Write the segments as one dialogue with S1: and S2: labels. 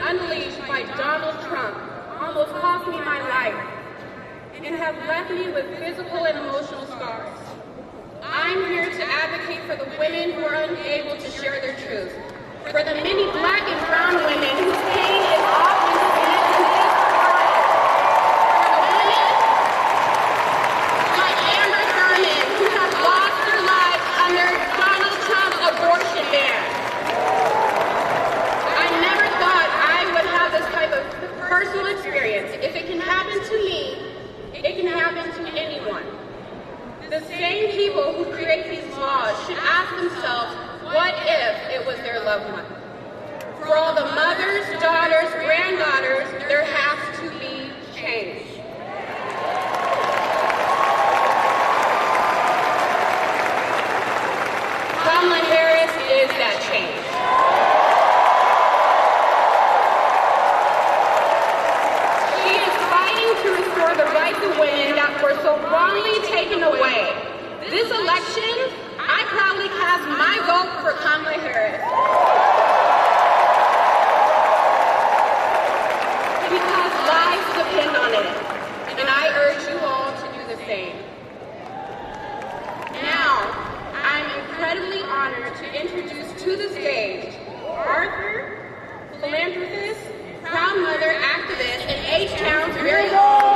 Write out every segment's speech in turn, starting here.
S1: unleashed by Donald Trump almost cost me my life and have left me with physical and emotional scars. I'm here to advocate for the women who are unable to share their truth, for the many Black and brown women whose pain is often spent and disregarded, for the women like Amber Thurman who have lost their lives under Donald Trump's abortion ban. I never thought I would have this type of personal experience. If it can happen to me, it can happen to anyone. The same people who create these laws should ask themselves, what if it was their loved one? For all the mothers, daughters, granddaughters, there has to be change. Kamala Harris is that change. She is fighting to restore the rights of women that were so wrongly taken away. This election, I proudly cast my vote for Kamala Harris. Because lives depend on it, and I urge you all to do the same. Now, I'm incredibly honored to introduce to the stage Arthur, philanthropist, proud mother, activist, and H-Town's very own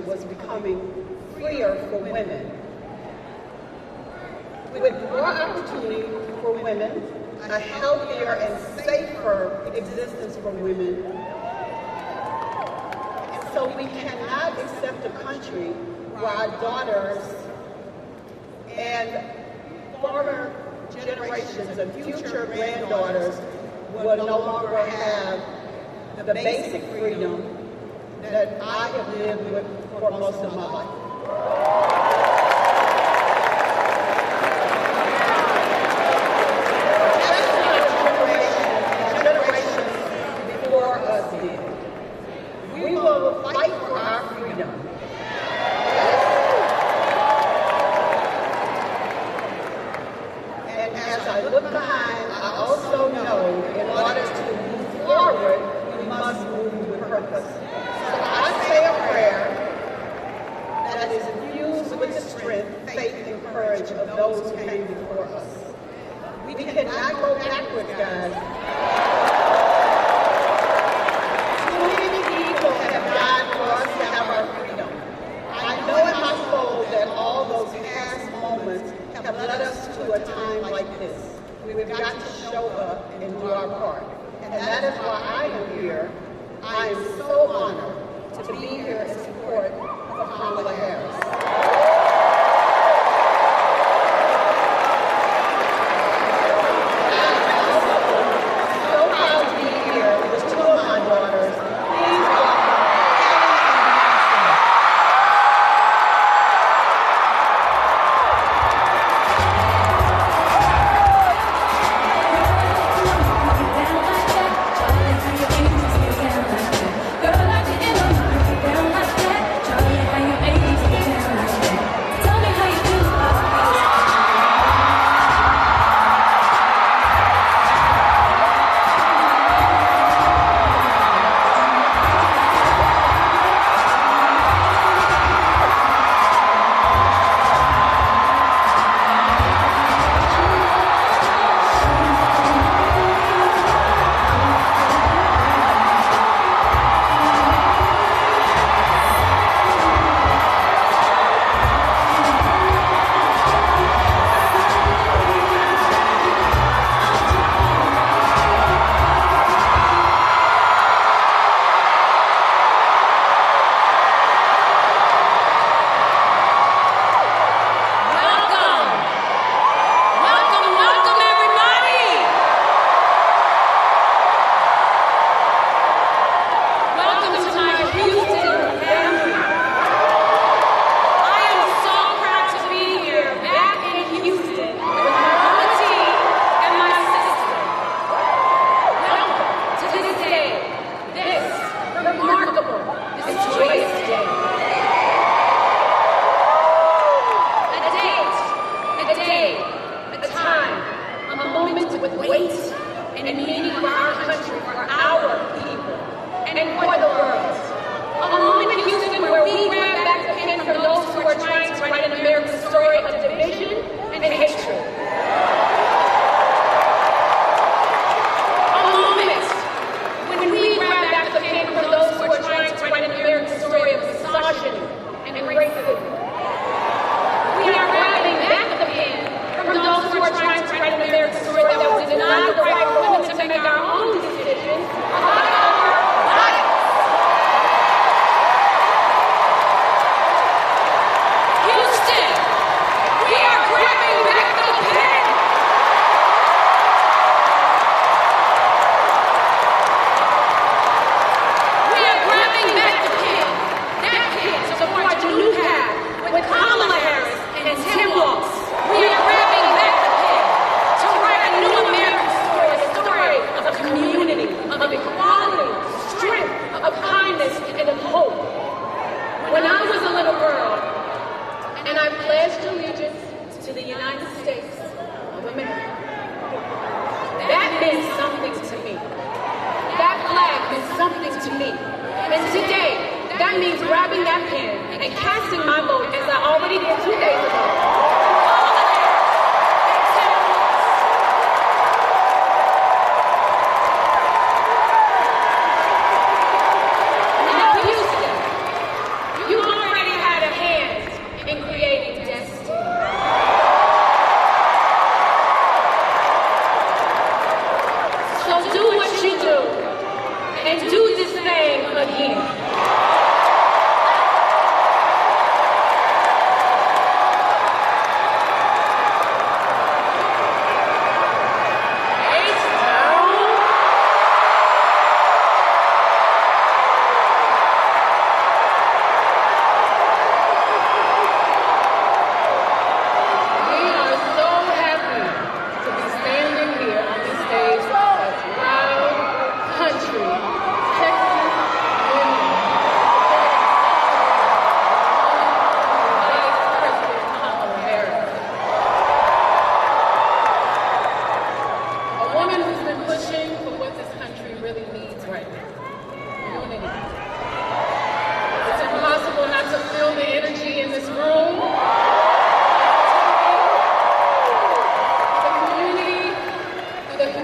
S2: was becoming freer for women. With more opportunity for women, a healthier and safer existence for women. And so we cannot accept a country where our daughters and former generations and future granddaughters will no longer have the basic freedom that I have lived with for most of my life. Generations before us did. We will fight for our freedom. And as I look behind, I also know in order to move forward, we must guys. Too many people have died for us to have our freedom. I know in my soul that all those past moments have led us to a time like this. We've got to show up and do our part. And that is why I am here. I am so honored to be here in support of Kamala Harris.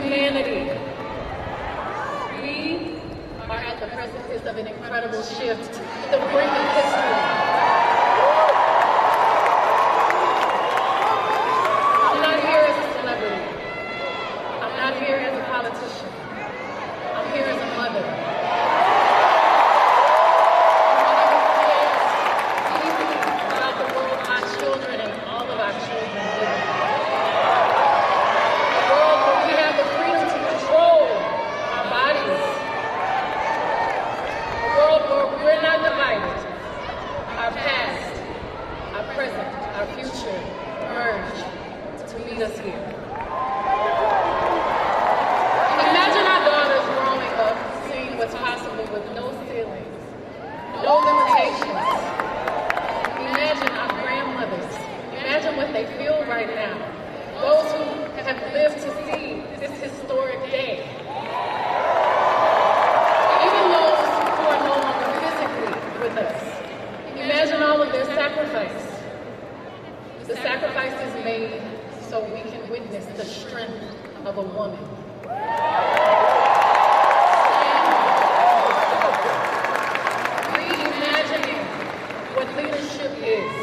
S1: humanity. the precipice of an incredible shift, the brink of history. I'm not here as a celebrity. I'm not here as a politician. I'm here as a mother. About the world our children and all of our children live in. A world where we have the freedom to control our bodies. A world where we're not divided. Our past, our present, our future merge to meet us here. Imagine our daughters growing up seeing what's possible with no ceilings, no limitations. Imagine our grandmothers. Imagine what they feel right now. Those who have lived to see this historic day. Even those who are no longer physically with us. Imagine all of their sacrifice. The sacrifices made so we can witness the strength of a woman. Reimagining what leadership is.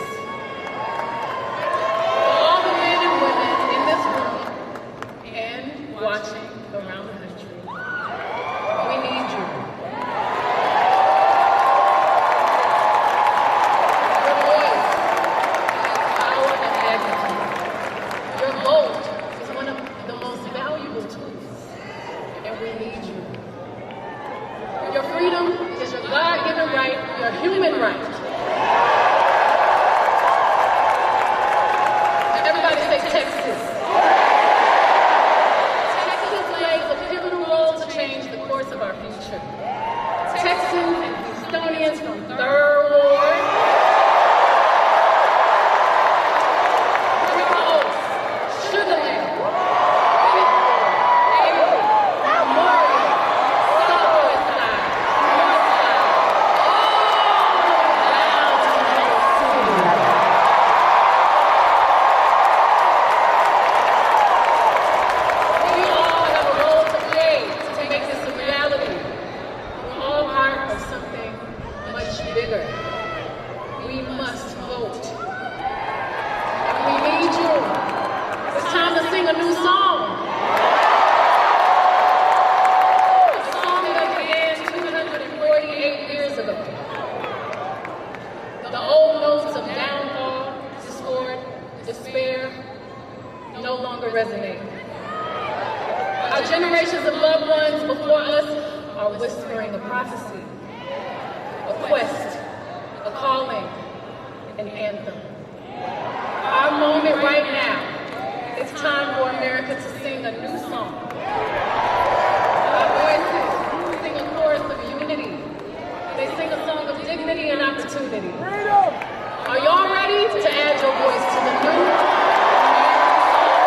S1: For all the men and women in this room and watching around the country, we need you. Your voice has power and magnitude. Your vote is one of the most valuable tools, and we need you. Your freedom is your God-given right, your human right. Everybody say Texas. Texas plays a pivotal role to change the course of our future. Texans and Houstonians from 3rd Ward, Riverhouse, Sugarland, Fifth Ward, Memorial, Southwest Side, North Side, all the way down to New York City. We all have a role to play to make this a reality. We're all part of something much bigger. We must vote. And we need you. It's time to sing a new song. A song that began 248 years ago. The old notes of downfall, discord, despair no longer resonate. Our generations of loved ones before us are whispering a prophecy, a quest, a calling, an anthem. Our moment right now, it's time for America to sing a new song. Our voices sing a chorus of unity. They sing a song of dignity and opportunity. Are y'all ready to add your voice to the new American song?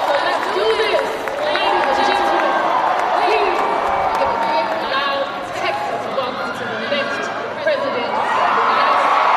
S1: So let's do this, ladies and gentlemen. Please give a big, loud Texas welcome to the next president of the United States.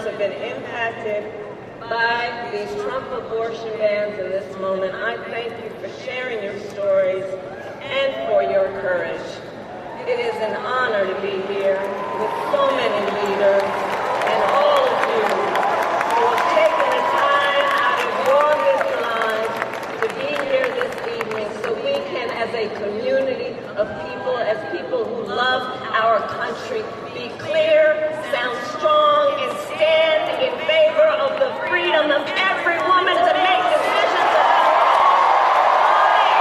S3: have been impacted by these Trump abortion bans in this moment. I thank you for sharing your stories and for your courage. It is an honor to be here with so many leaders and all of you who have taken the time out of your busy lives to be here this evening so we can, as a community of people, as people who love our country, be clear, sound strong, and stand in favor of the freedom of every woman to make decisions about her own body.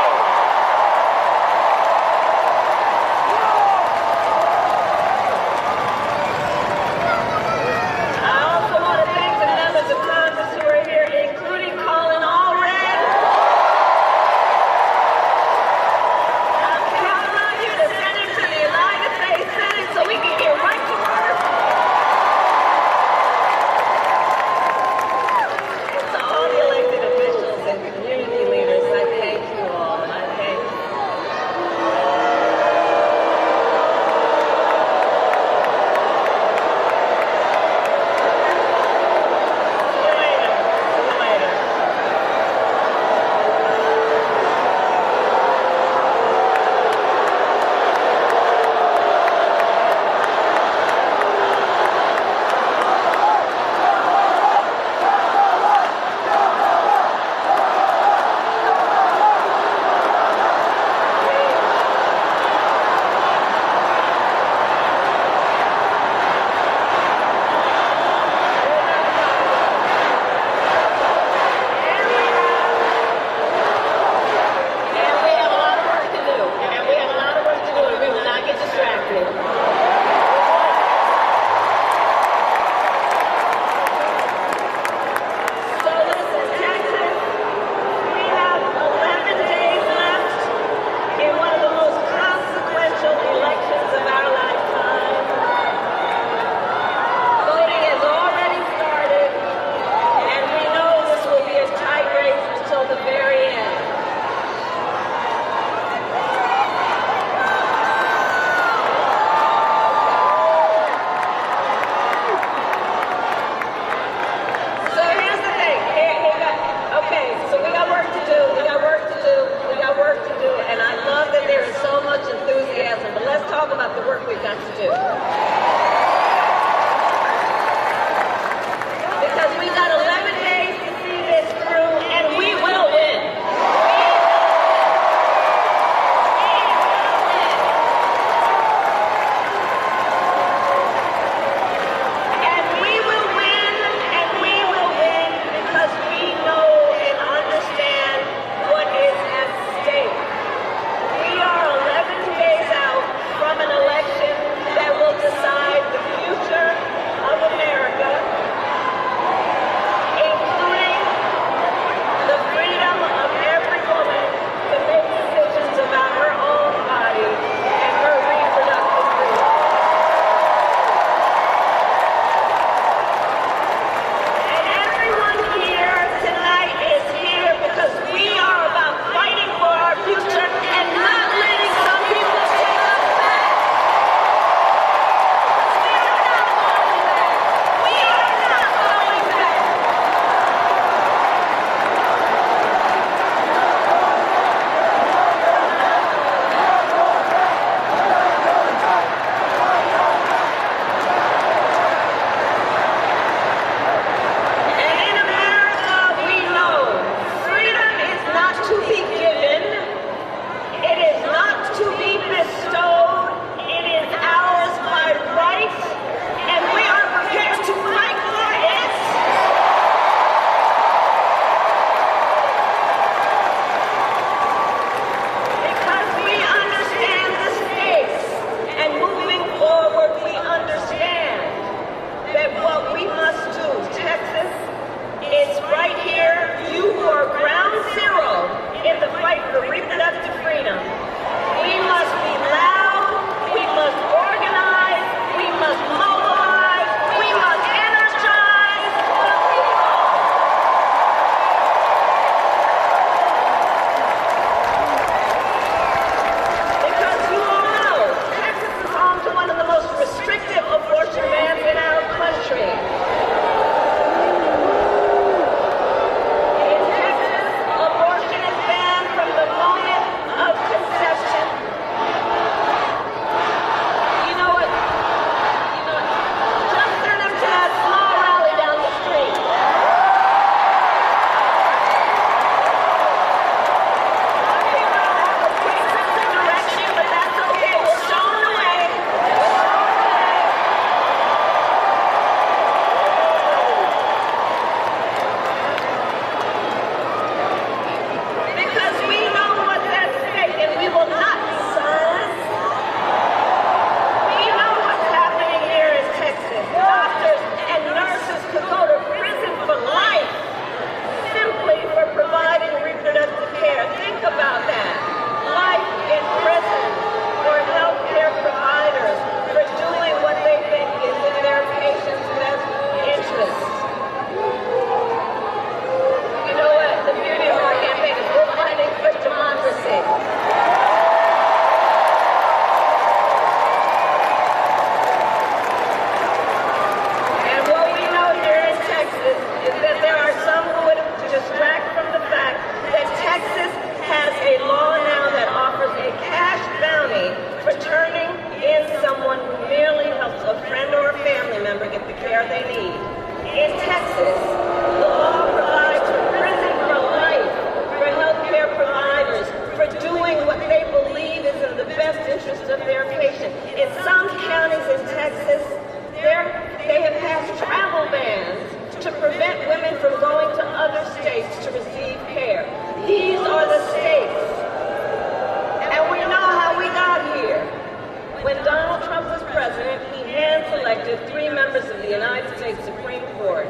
S3: the United States Supreme Court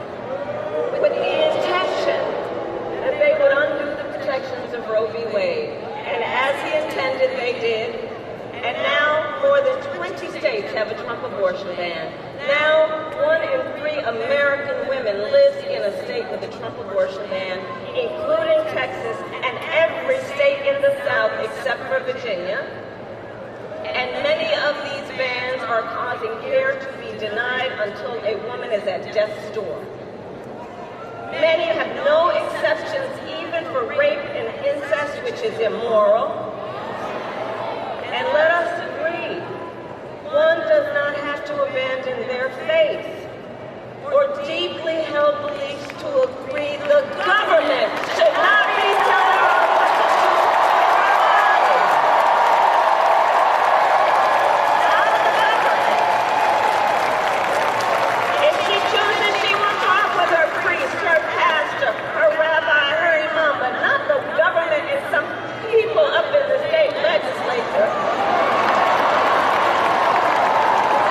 S3: with the intention that they would undo the protections of Roe v. Wade. And as he intended, they did. And now more than 20 states have a Trump abortion ban. Now 1 in 3 American women lives in a state with a Trump abortion ban, including Texas and every state in the South except for Virginia. And many of these bans are causing care to be denied until a woman is at death's door. Many have no exceptions even for rape and incest, which is immoral. And let us agree, one does not have to abandon their faith or deeply held beliefs to agree the government should not be telling us what to do. Not the government. If she chooses, she will talk with her priest, her pastor, her rabbi, her imam, but not the government and some people up in the state legislature.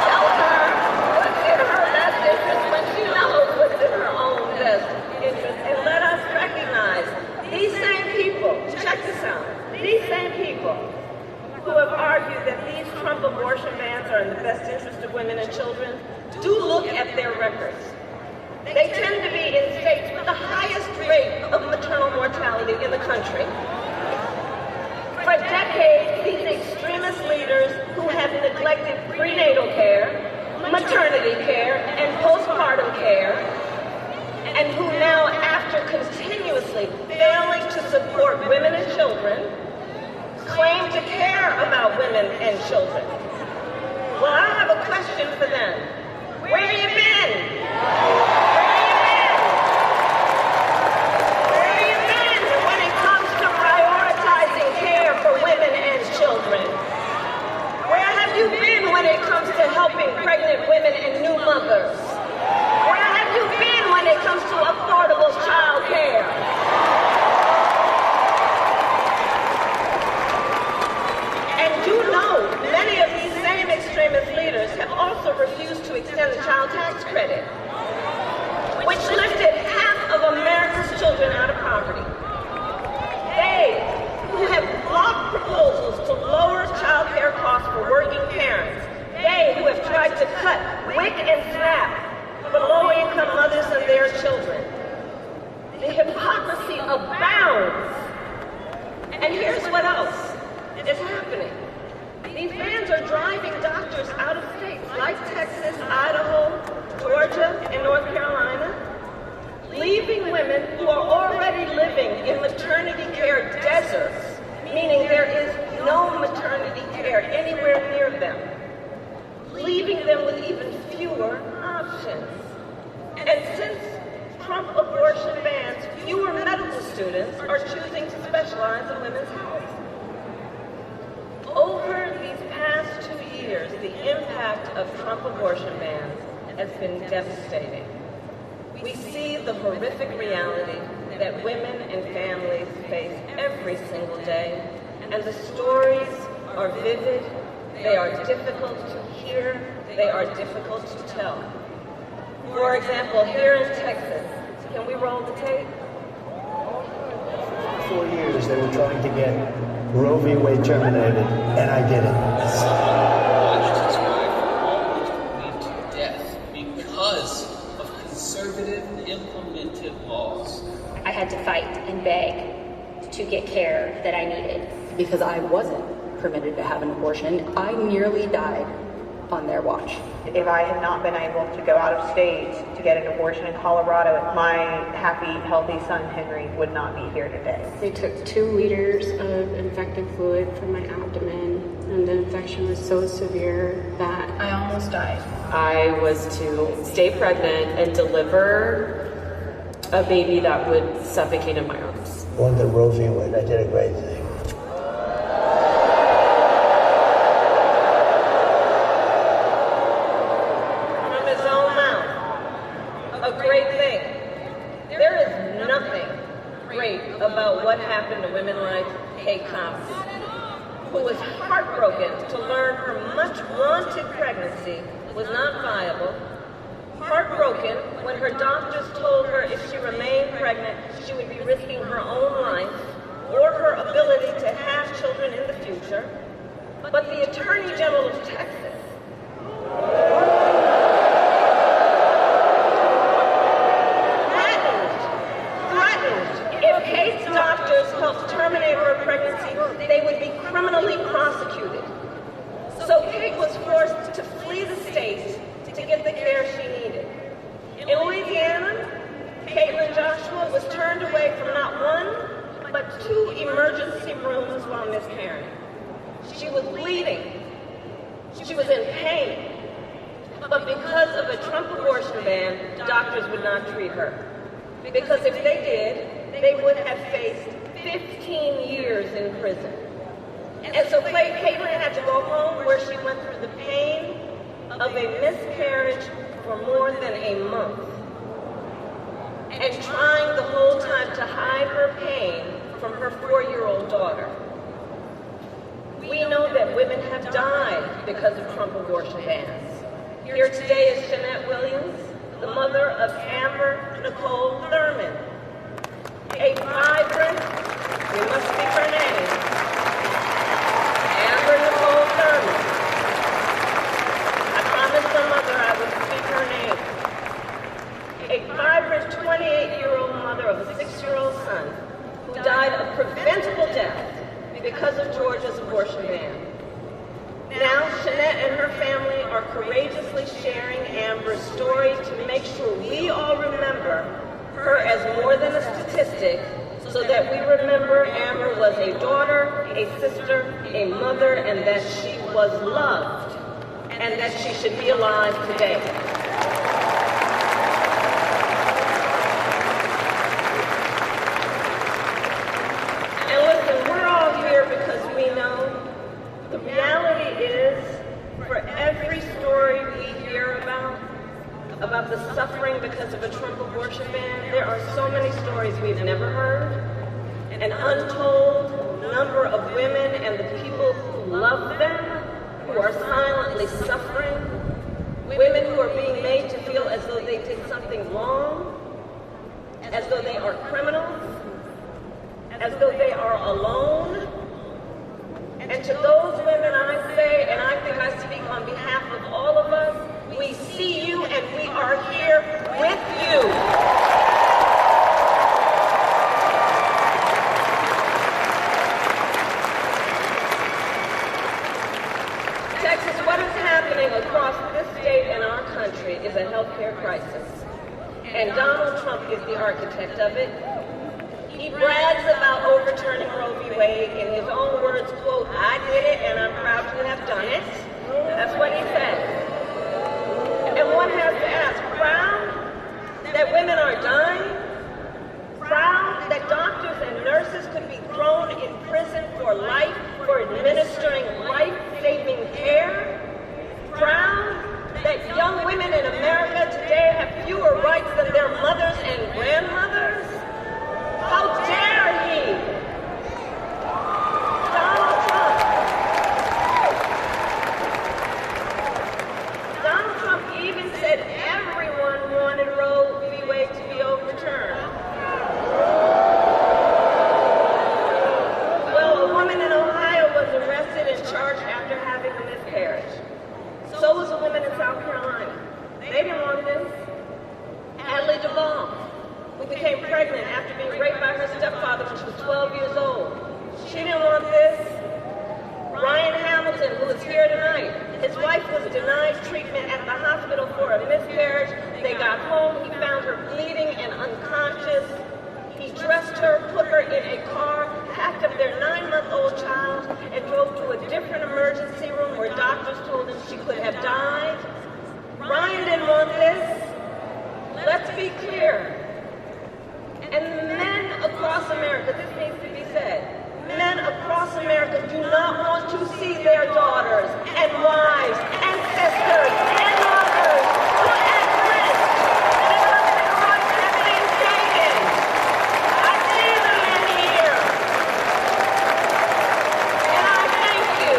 S3: Tell her what's in her best interest when she knows what's in her own best interest. And let us recognize these same people, check this out, these same people who have argued that these Trump abortion bans are in the best interest of women and children, do look at their records. They tend to be in states with the highest rate of maternal mortality in the country. For decades, these extremist leaders who have neglected prenatal care, maternity care, and postpartum care, and who now, after continuously failing to support women and children, claim to care about women and children. Well, I have a question for them. Where have you been? Where have you been when it comes to prioritizing care for women and children? Where have you been when it comes to helping pregnant women and new mothers? Where have you been when it comes to affordable child care? And you know, many of these same extremist leaders have also refused to extend the child tax credit, which lifted half of America's children out of poverty. They who have blocked proposals to lower child care costs for working parents. They who have tried to cut WIC and SNAP for low-income mothers and their children. The hypocrisy abounds. And here's what else is happening. These bans are driving doctors out of states like Texas, Idaho, Georgia, and North Carolina, leaving women who are already living in maternity care deserts, meaning there is no maternity care anywhere near them, leaving them with even fewer options. And since Trump abortion bans, fewer medical students are choosing to specialize in women's health. Over these past 2 years, the impact of Trump abortion bans has been devastating. We see the horrific reality that women and families face every single day, and the stories are vivid, they are difficult to hear, they are difficult to tell. For example, here in Texas, can we roll the tape?
S4: 4 years they were trying to get Roe v. Wade terminated, and I did it.
S5: To death because of conservative implemented laws.
S6: I had to fight and beg to get care that I needed.
S7: Because I wasn't permitted to have an abortion, I nearly died on their watch.
S8: If I had not been able to go out of state to get an abortion in Colorado, my happy, healthy son, Henry, would not be here today.
S1: They took 2 liters of infected fluid from my abdomen, and the infection was so severe that I almost died.
S9: I was to stay pregnant and deliver a baby that would suffocate in my arms.
S4: On the Roe v. Wade, I did a great thing.
S3: About what happened to women like Kay Cox, who was heartbroken to learn her much-wanted pregnancy was not viable, Heartbroken when her doctors told her if she remained pregnant, she would be risking her own life or her ability to have children in the future. But the Attorney General of Texas threatened if Kate's doctors helped terminate her pregnancy, they would be criminally prosecuted. So Kate was forced to flee the state to get the care she needed. In Louisiana, Caitlin Joshua was turned away from not one, but 2 emergency rooms while miscarrying. She was bleeding. She was in pain. But because of a Trump abortion ban, doctors would not treat her. Because if they did, they would have faced 15 years in prison. And so Caitlin had to go home where she went through the pain of a miscarriage for more than a month. And trying the whole time to hide her pain from her 4-year-old daughter. We know that women have died because of Trump abortion bans. Here today is Jeanette Williams, the mother of Amber Nicole Thurman, a vibrant, we must speak her name, Amber Nicole Thurman. I promised her mother I would speak her name. A vibrant 28-year-old mother of a 6-year-old son who died a preventable death because of Georgia's abortion ban. Now, Jeanette and her family are courageously sharing Amber's story to make sure we all remember her as more than a statistic, so that we remember Amber was a daughter, a sister, a mother, and that she was loved, and that she should be alive today. And listen, we're all here because we know the reality is, for every story we hear about the suffering because of a Trump abortion ban, there are so many stories we've never heard, an untold number of women and the people who love them, who are silently suffering, women who are being made to feel as though they did something wrong, as though they are criminals, as though they are alone. And to those women I say, and I think I speak on behalf of all of us, we see you and we are here with you. Texas, what is happening across this state and our country is a healthcare crisis. And Donald Trump is the architect of it. He brags about overturning Roe v. Wade. In his own words, quote, "I did it and I'm proud to have done it." That's what he said. And one has to ask, proud that women are dying? Proud that doctors and nurses could be thrown in prison for life for administering life-saving care? Proud that young women in America today have fewer rights than their mothers and grandmothers? How dare he? Donald Trump even said everyone wanted Roe v. Wade to be overturned. Well, a woman in Ohio was arrested and charged after having a miscarriage. So was a woman in South Carolina. They didn't want this. Adley Duvall, who became pregnant after being raped by her stepfather when she was 12 years old. She didn't want this. Ryan Hamilton, who is here tonight, his wife was denied treatment at the hospital for a miscarriage. They got home, he found her bleeding and unconscious. He dressed her, put her in a car, packed up their 9-month-old child, and drove to a different emergency room where doctors told him she could have died. Ryan didn't want this. Let's be clear. And men across America, this needs to be said, men across America do not want to see their daughters and wives and sisters and mothers put at risk because their rights have been taken. I see the men here. And I thank you.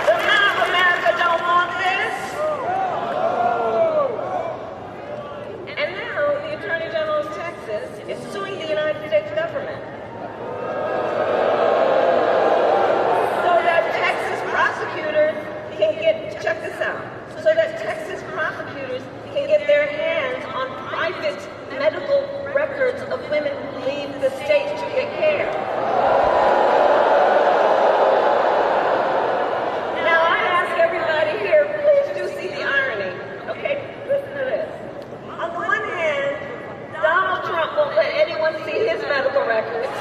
S3: The men of America don't want this. States government. So that Texas prosecutors can check this out, so that Texas prosecutors can get their hands on private medical records of women who leave the state to get care. Now, I ask everybody here, please do see the irony. Okay, listen to this. On the one hand, Donald Trump won't let anyone see his medical records.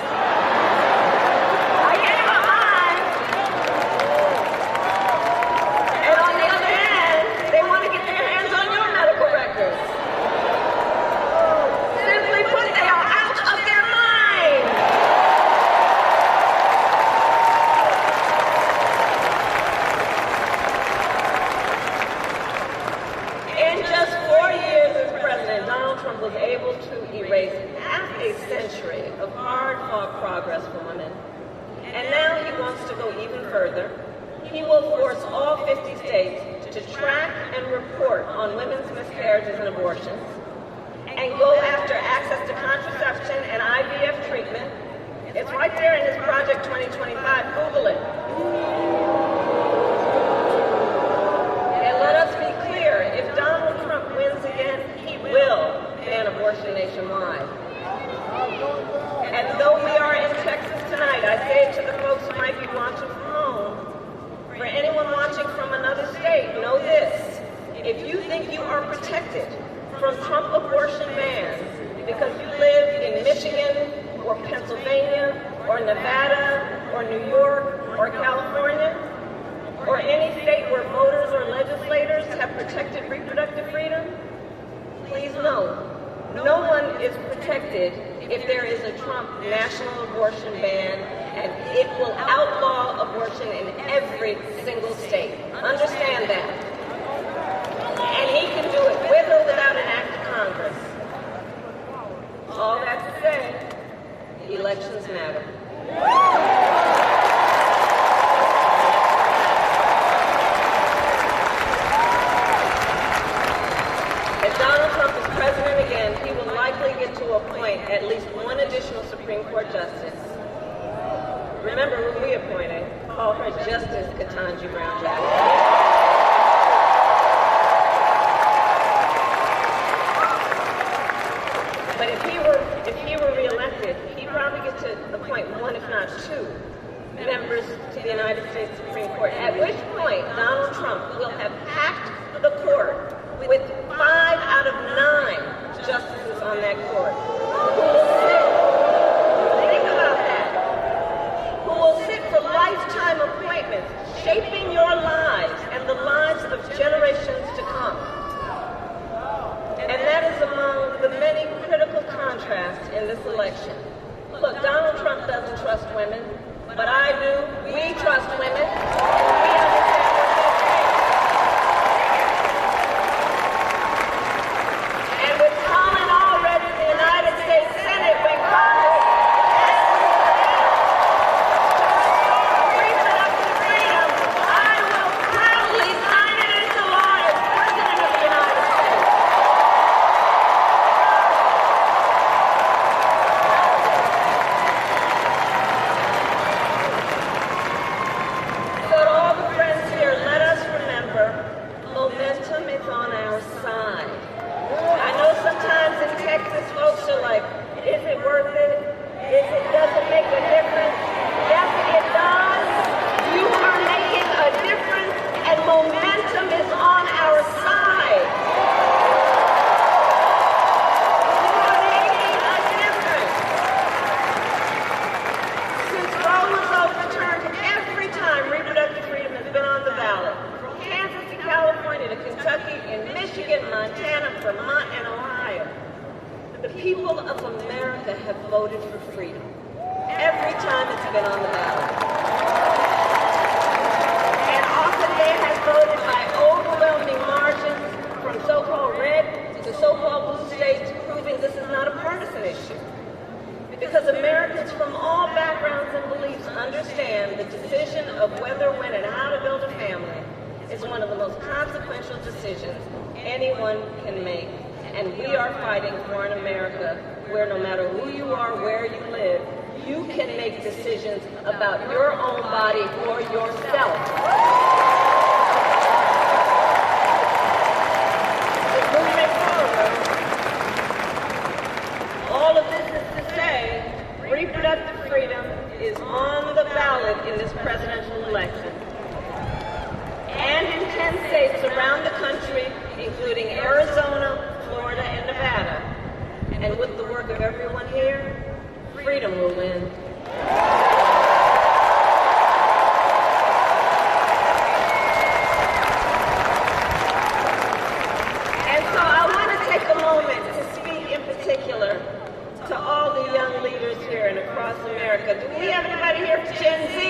S3: I get my mind. And on the other hand, they want to get their hands on your medical records. Simply put, they are out of their mind. In just 4 years as president, Donald Trump was able to erase half a century of hard-fought progress for women. And now he wants to go even further. He will force all 50 states to track and report on women's miscarriages and abortions, and go after access to contraception and IVF treatment. It's right there in his Project 2025. Google it. And let us be clear, if Donald Trump wins again, he will ban abortion nationwide. And though we are in Texas tonight, I say to the folks who might be watching from home, for anyone watching from another state, know this. If you think you are protected from Trump abortion bans because you live in Michigan or Pennsylvania or Nevada or New York or California or any state where voters or legislators have protected reproductive freedom, please know, no one is protected if there is a Trump national abortion ban, and it will outlaw abortion in every single state. Understand that. And he can do it with or without an act of Congress. All that to say, elections matter. If Donald Trump is president again, he will likely get to appoint at least one additional Supreme Court justice. Remember who we appointed. Call her Justice Ketanji Brown Jackson. But if he were reelected, he'd probably get to appoint one, if not two, members to the United States Supreme Court. At which point, Donald Trump will have packed the court with 5 out of 9 justices on that court who will sit. Think about that. Who will sit for lifetime appointments, shaping your lives and the lives of generations to come. And that is among the many critical contrasts in this election. Look, Donald Trump doesn't trust women, but I do. We trust women. We understand what they say. And with Colin already in the United States Senate, when Congress reproductive freedom, I will proudly sign it into law as President of the United States. So to all the friends here, let us remember, momentum is on our side. I know sometimes in Texas, folks are like, is it worth it? Does it make a difference? Yes, it does. You are making a difference, and momentum is on our side. You are making a difference. Since Roe was overturned, every time reproductive freedom has been on the ballot, from Kansas to California to Kentucky and Michigan, Montana, Vermont, and Ohio, the people of America have voted for freedom. Every time it's been on the ballot. And often they have voted by overwhelming margins from so-called red to so-called blue states, proving this is not a partisan issue. Because Americans from all backgrounds and beliefs understand the decision of whether, when, and how to build a family is one of the most consequential decisions anyone can make. And we are fighting for an America where no matter who you are, where you live, you can make decisions about your own body for yourself. Moving forward, all of this is to say, reproductive freedom is on the ballot in this presidential election. And in 10 states around the country, including Arizona, Florida, and Nevada. And with the work of everyone here, freedom will win. And so I want to take a moment to speak in particular to all the young leaders here and across America. Do we have anybody here for Gen Z?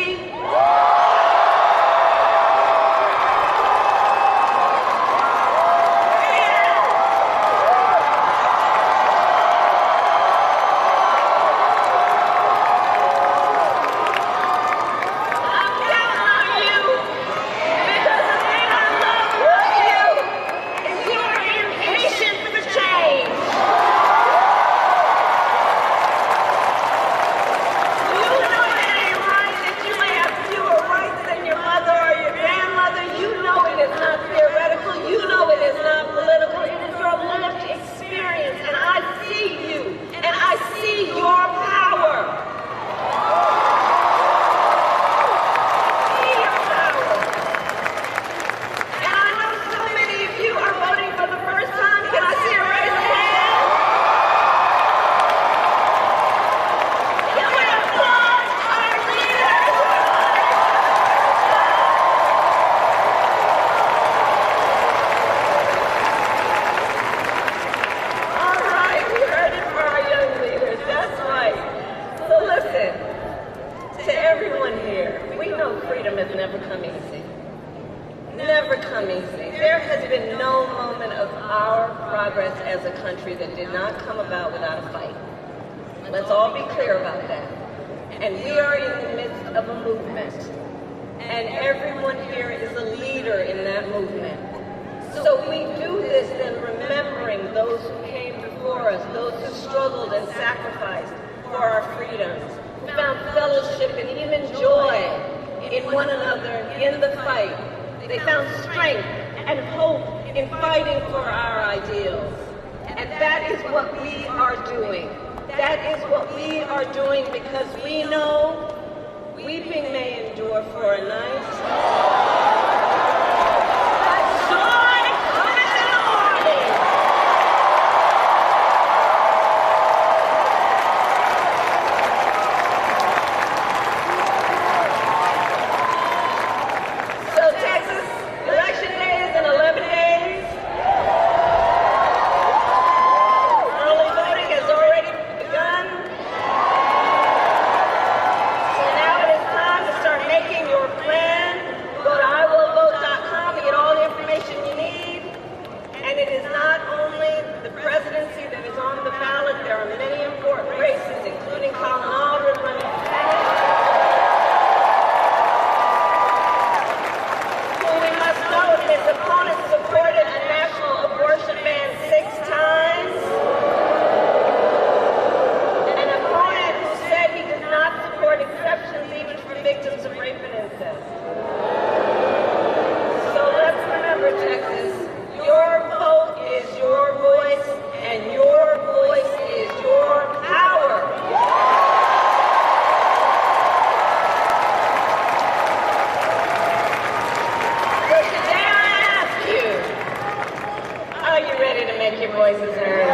S3: Voices heard.